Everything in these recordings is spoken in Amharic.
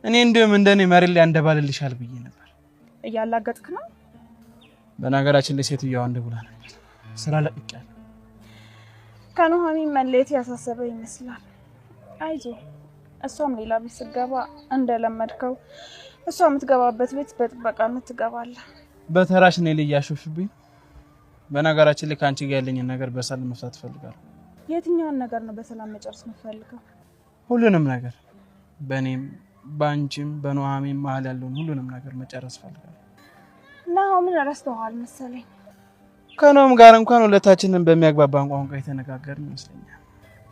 እኔ እንደም እንደኔ መሬት ላይ አንደባልልሻል ብዬ ነበር። እያላገጥክ ነው? በነገራችን ላይ ሴትዮዋ እንደብላ ነው ስራ ለቅቄያለሁ። ከኑሐሚን መለየት ያሳሰበ ይመስላል። አይዞ እሷም ሌላ ቤት ስትገባ እንደለመድከው እሷ የምትገባበት ቤት በጥበቃነት ትገባለህ። በተራሽ ነው ልያሾፍብኝ። በነገራችን ላይ ካንቺ ጋር ያለኝን ነገር በሰላም መፍታት ፈልጋለሁ። የትኛውን ነገር ነው በሰላም መጨረስ የምትፈልገው? ሁሉንም ነገር በእኔም ባንቺም በኑሐሚን መሀል ያለውን ሁሉንም ነገር መጨረስ ፈልጋለሁ። ኑሐሚን ረስተዋል መሰለኝ። ከኖም ጋር እንኳን ሁለታችንን በሚያግባባን ቋንቋ የተነጋገርን ይመስለኛል።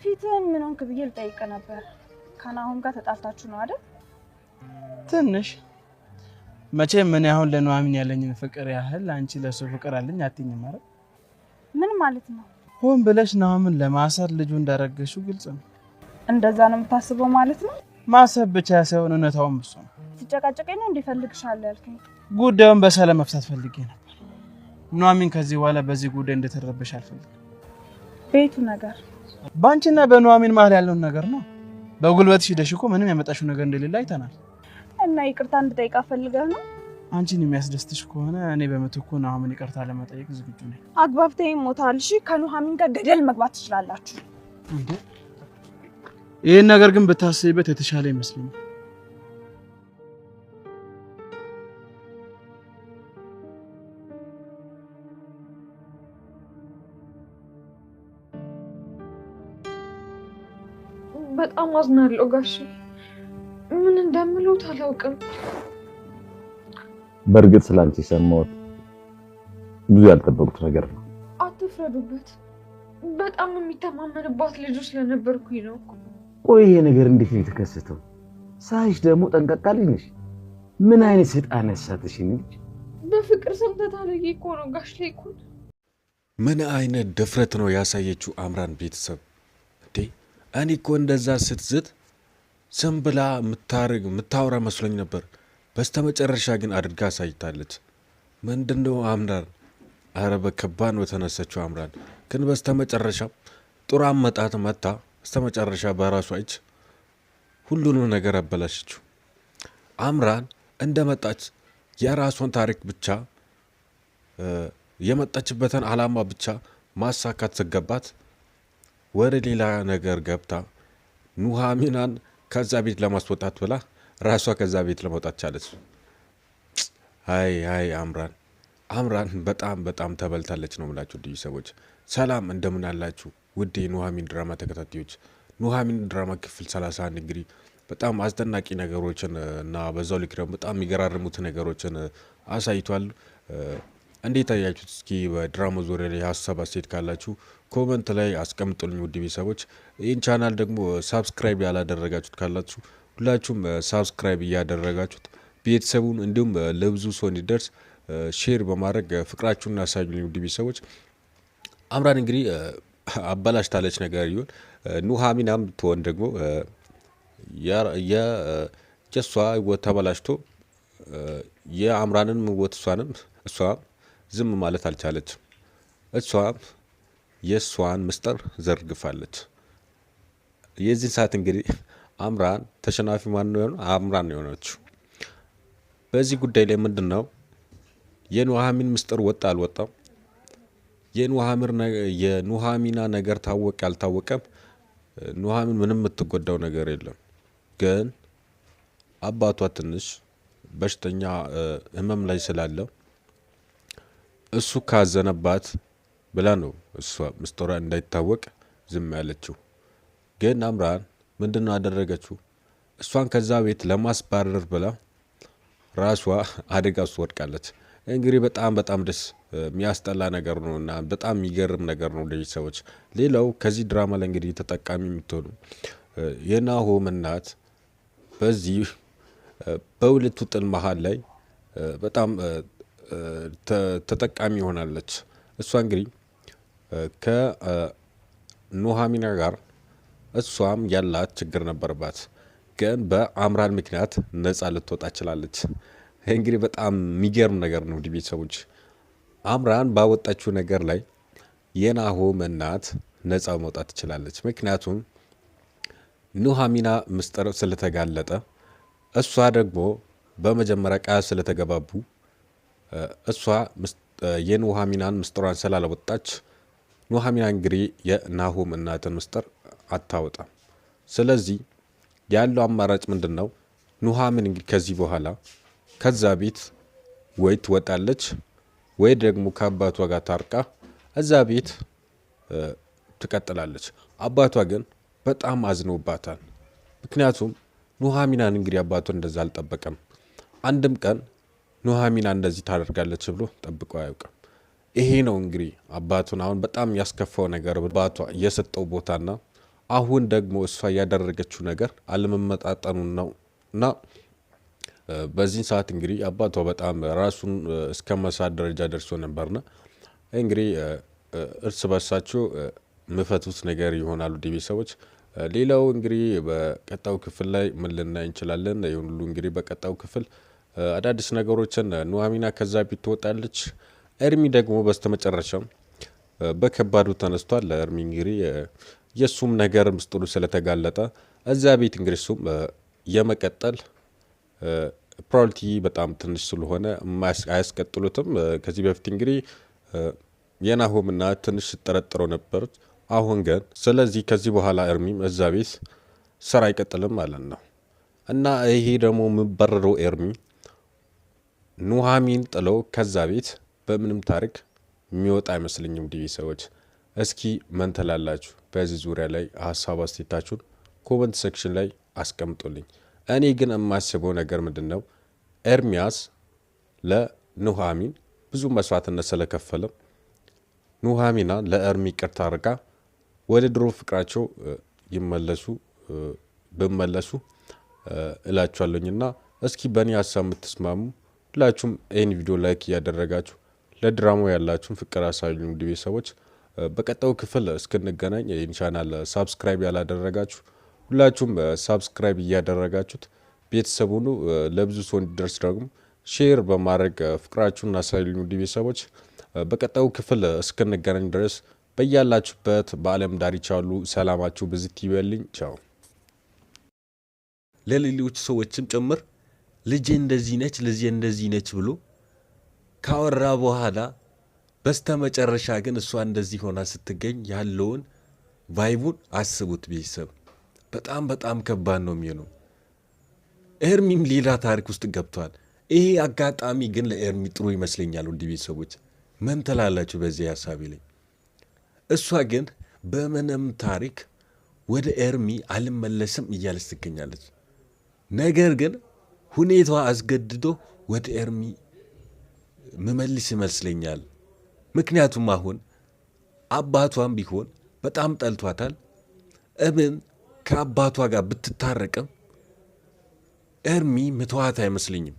ፊትህን ምን ሆንክ ብዬ ልጠይቅ ነበር። ከናሁም ጋር ተጣልታችሁ ነው አይደል? ትንሽ መቼም ምን ያሁን ለኑሐሚን ያለኝን ፍቅር ያህል አንቺ ለሱ ፍቅር አለኝ አትይኝም ማለት? ምን ማለት ነው? ሆን ብለሽ ኑሐሚን ለማሰር ልጁ እንዳረገሽው ግልጽ ነው። እንደዛ ነው የምታስበው ማለት ነው? ማሰብ ብቻ ሳይሆን እውነታውም እሱ ነው። ትጨቃጨቀኝ ነው እንዲፈልግሻለሁ ያልከኝ? ጉዳዩን በሰላም መፍታት ፈልጌ ነበር። ኑሐሚን ከዚህ በኋላ በዚህ ጉዳይ እንድትረበሽ አልፈልግም። ቤቱ ነገር ባንቺና በኑሐሚን መሀል ያለውን ነገር ነው። በጉልበትሽ ሄደሽ እኮ ምንም ያመጣሽው ነገር እንደሌለ አይተናል። እና ይቅርታ እንድጠይቅ ፈልገህ ነው? አንቺን የሚያስደስትሽ ከሆነ እኔ በምትኩ ኑሐሚን ይቅርታ ለመጠየቅ ዝግጁ ነኝ። አግባብተኸኝ ሞታል። እሺ ከኑሐሚን ጋር ገደል መግባት ትችላላችሁ። እንዴ ይሄን ነገር ግን ብታስቢበት የተሻለ ይመስለኛል። በጣም አዝናለሁ ጋሽ። ምን እንደምለው አላውቅም። በእርግጥ ስላንቺ ሰማሁት ብዙ ያልጠበቁት ነገር ነው። አትፍረዱበት። በጣም የሚተማመንባት ልጅ ስለነበርኩኝ ነው። ቆይ ይሄ ነገር እንዴት ነው የተከሰተው? ሳይሽ ደግሞ ጠንቀቃ ልጅ ነሽ። ምን አይነት ሰይጣን ያሳተሽ ልጅ? በፍቅር ሰምተታለኝ እኮ ነው ጋሽ ላይኩን። ምን አይነት ድፍረት ነው ያሳየችው አምራን ቤተሰብ እንዴ! እኔ እኮ እንደዛ ስትዝት ዝም ብላ የምታወራ መስሎኝ ነበር። በስተመጨረሻ ግን አድርጋ አሳይታለች። ምንድነው አምራን? አረ በከባድ ነው ተነሰችው አምራን። ግን በስተመጨረሻ ጥሩ አመጣጥ መጣ። በስተመጨረሻ በራሷ እጅ ሁሉንም ነገር አበላሸችው። አምራን እንደመጣች የራሷን ታሪክ ብቻ የመጣችበትን አላማ ብቻ ማሳካት ሲገባት ወደ ሌላ ነገር ገብታ ኑሐሚንን ከዛ ቤት ለማስወጣት ብላ ራሷ ከዛ ቤት ለመውጣት ቻለች። አይ አምራን በጣም ተበልታለች ነው የምላችሁ። ልዩ ሰዎች ሰላም እንደምን አላችሁ? ውድ የኑሐሚን ድራማ ተከታታዮች፣ ኑሐሚን ድራማ ክፍል 31 እንግዲህ በጣም አስደናቂ ነገሮችን እና በዛው ልክ ደግሞ በጣም የሚገራርሙት ነገሮችን አሳይቷል። እንዴት አያችሁት? እስኪ በድራማው ዙሪያ ላይ ሀሳብ አስተያየት ካላችሁ ኮመንት ላይ አስቀምጡልኝ ውድ ቤተሰቦች። ይህን ቻናል ደግሞ ሳብስክራይብ ያላደረጋችሁት ካላችሁ ሁላችሁም ሳብስክራይብ እያደረጋችሁት ቤተሰቡን እንዲሁም ለብዙ ሰው እንዲደርስ ሼር በማድረግ ፍቅራችሁን አሳዩልኝ ውድ ቤተሰቦች። አምራን እንግዲህ አበላሽታለች ነገር ይሁን ኑሐሚንም ትሆን ደግሞ የሷ ህይወት ተበላሽቶ የአምራንን ህይወት እሷ ዝም ማለት አልቻለችም። እሷ የሷን ምስጢር ዘርግፋለች። የዚህ ሰዓት እንግዲህ አምራን ተሸናፊ ማን ነው? አምራን ነው የሆነችው። በዚህ ጉዳይ ላይ ምንድነው የኑሐሚን ምስጢር ወጣ አልወጣም? የኑሐሚና ነገር ታወቀ አልታወቀም? ኑሐሚን ምንም የምትጎዳው ነገር የለም። ግን አባቷ ትንሽ በሽተኛ ህመም ላይ ስላለ እሱ ካዘነባት ብላ ነው እሷ ምስጢሯ እንዳይታወቅ ዝም ያለችው። ግን አምራን ምንድነው አደረገችው? እሷን ከዛ ቤት ለማስባረር ብላ ራሷ አደጋ ውስጥ ወድቃለች። እንግዲህ በጣም ደስ የሚያስጠላ ነገር ነው እና በጣም የሚገርም ነገር ነው ልጅ ሰዎች። ሌላው ከዚህ ድራማ ላይ እንግዲህ ተጠቃሚ የምትሆኑ የናሆም እናት በዚህ በሁለቱ ጥል መሀል ላይ በጣም ተጠቃሚ ሆናለች። እሷ እንግዲህ ከኑሐሚን ጋር እሷም ያላት ችግር ነበርባት፣ ግን በአምራን ምክንያት ነፃ ልትወጣ ችላለች። እንግዲህ በጣም የሚገርም ነገር ነው ቤተሰቦች። አምራን ባወጣችው ነገር ላይ የናሆም እናት ነፃ መውጣት ትችላለች። ምክንያቱም ኑሐሚን ምስጢር ስለተጋለጠ እሷ ደግሞ በመጀመሪያ ቃል ስለተገባቡ እሷ የኑሐሚናን ምስጢሯን ስላላወጣች ኑሐሚና እንግዲህ የናሆም እናትን ምስጢር አታወጣም። ስለዚህ ያለው አማራጭ ምንድን ነው? ኑሐሚን እንግዲህ ከዚህ በኋላ ከዛ ቤት ወይ ትወጣለች ወይ ደግሞ ከአባቷ ጋር ታርቃ እዛ ቤት ትቀጥላለች። አባቷ ግን በጣም አዝኖባታል። ምክንያቱም ኑሐሚናን እንግዲህ አባቷ እንደዛ አልጠበቀም። አንድም ቀን ኑሐሚና እንደዚህ ታደርጋለች ብሎ ጠብቆ አያውቅም። ይሄ ነው እንግዲህ አባቱን አሁን በጣም ያስከፋው ነገር፣ አባቷ የሰጠው ቦታና አሁን ደግሞ እሷ ያደረገችው ነገር አለመመጣጠኑ ነው እና በዚህ ሰዓት እንግዲህ አባቷ በጣም ራሱን እስከ መሳት ደረጃ ደርሶ ነበርና እንግዲህ እርስ በርሳቸው ምፈቱት ነገር ይሆናሉ ዲቪ ሰዎች። ሌላው እንግዲህ በቀጣው ክፍል ላይ ምን ልናይ እንችላለን? ይሁን ሁሉ እንግዲህ በቀጣው ክፍል አዳዲስ ነገሮችን ኑሐሚና ከዛ ቤት ትወጣለች። ኤርሚ ደግሞ በስተመጨረሻም በከባዱ ተነስቷል። ኤርሚ እንግዲህ የሱም ነገር ምስጢሩ ስለተጋለጠ እዛ ቤት እንግዲህ እሱም የመቀጠል ፕሮባቢሊቲ በጣም ትንሽ ስለሆነ አያስቀጥሉትም። ከዚህ በፊት እንግዲህ የናሆምና ትንሽ ጠረጥረው ነበር። አሁን ግን ስለዚህ ከዚህ በኋላ ኤርሚም እዛ ቤት ስራ አይቀጥልም ማለት ነው እና ይሄ ደግሞ የምበረረው ኤርሚ ኑሐሚን ጥለው ከዛ ቤት በምንም ታሪክ የሚወጣ አይመስልኝም። ዲቪ ሰዎች እስኪ ምን ትላላችሁ? በዚህ ዙሪያ ላይ ሀሳብ አስተያየታችሁን ኮመንት ሴክሽን ላይ አስቀምጡልኝ። እኔ ግን የማስበው ነገር ምንድን ነው ኤርሚያስ ለኑሐሚን ብዙ መስዋዕትነት ስለከፈለ ኑሐሚና ለኤርሚ ይቅርታ አድርጋ ወደ ድሮ ፍቅራቸው ብመለሱ እላችኋለሁና እስኪ በእኔ ሀሳብ የምትስማሙ ሁላችሁም ይህን ቪዲዮ ላይክ እያደረጋችሁ ለድራማው ያላችሁን ፍቅር አሳዩኝ። ውድ ቤተሰቦች በቀጣዩ ክፍል እስክንገናኝ ይህን ቻናል ሳብስክራይብ ያላደረጋችሁ ሁላችሁም ሳብስክራይብ እያደረጋችሁት ቤተሰቡኑ ለብዙ ሰው እንዲደርስ ደግሞ ሼር በማድረግ ፍቅራችሁን አሳዩኝ። ውድ ቤተሰቦች በቀጣዩ ክፍል እስክንገናኝ ድረስ በያላችሁበት በዓለም ዳርቻ ሁሉ ሰላማችሁ ብዝት ይበልኝ። ቻው። ለሌሎች ሰዎችም ጭምር ልጄ እንደዚህ ነች ልጄ እንደዚህ ነች ብሎ ካወራ በኋላ በስተመጨረሻ ግን እሷ እንደዚህ ሆና ስትገኝ ያለውን ቫይቡን አስቡት ቤተሰብ። በጣም በጣም ከባድ ነው የሚሆነው። ኤርሚም ሌላ ታሪክ ውስጥ ገብቷል። ይሄ አጋጣሚ ግን ለኤርሚ ጥሩ ይመስለኛል። ውድ ቤተሰቦች ምን ትላላችሁ በዚህ ሀሳቤ ላይ? እሷ ግን በምንም ታሪክ ወደ ኤርሚ አልመለስም እያለች ትገኛለች። ነገር ግን ሁኔታዋ አስገድዶ ወደ ኤርሚ ምመልስ ይመስለኛል። ምክንያቱም አሁን አባቷም ቢሆን በጣም ጠልቷታል። እብን ከአባቷ ጋር ብትታረቅም ኤርሚ ምትዋት አይመስለኝም።